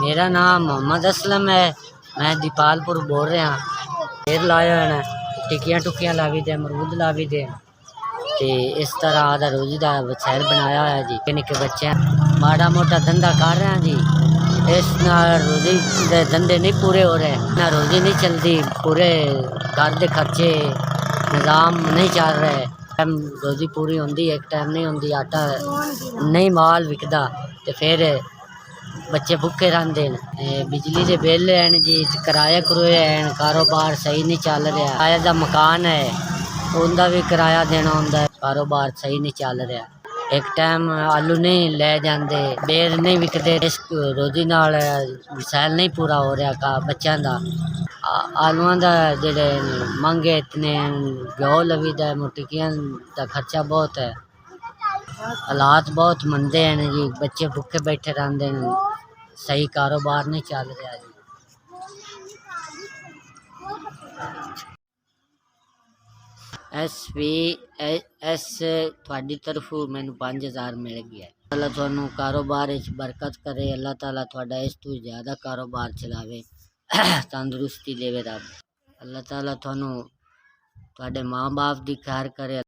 मेरा नाम मोहम्मद असलम है। मैं दीपालपुर बोल रहा। ढेर लाया है टिक्कियां टुक्कियां ला भी दे, अमरूद ला भी दे ते इस तरह दा रोजी दा वसैल बनाया होया जी। निक्के बच्चे माड़ा मोटा धंधा कर रहे हैं जी। इस नाल रोजी दे धंधे नहीं पूरे हो रहे, ना रोजी नहीं चलती, पूरे घर के खर्चे निज़ाम नहीं चल रहे। टाइम रोजी पूरी होंदी, एक टाइम नहीं होंदी, आटा नहीं माल विकदा ते फिर बच्चे भुखे रहिंदे न। बिजली के बिल हैं जी, किराया करूए हैं, कारोबार सही नहीं चल रहा। किराए दा मकान है, उनका भी किराया देना होंदा है, कारोबार सही नहीं चल रहा। एक टाइम आलू नहीं ले जाते, बेर नहीं विकते, इस रोजी नाल वसैल नहीं पूरा हो रहा का बच्चों का। आलूआं दा जेह्ड़े मंगे इतने, घ्यो लवी दा, टिक्कियां दा खर्चा बहुत है। हालात बहुत मंदे हैं जी, बच्चे भुखे बैठे रहते हैं, सही कारोबार नहीं चल रहा जी। एस थोड़ी तरफों मैनू 5000 मिल गया। अल्लाह थानू कारोबार बरकत करे, अल्लाह ताला थोड़ा इस तू ज़्यादा कारोबार चलावे, तंदुरुस्ती देवे रब। अल्लाह ताला थानू थोड़े माँ बाप की खैर करे।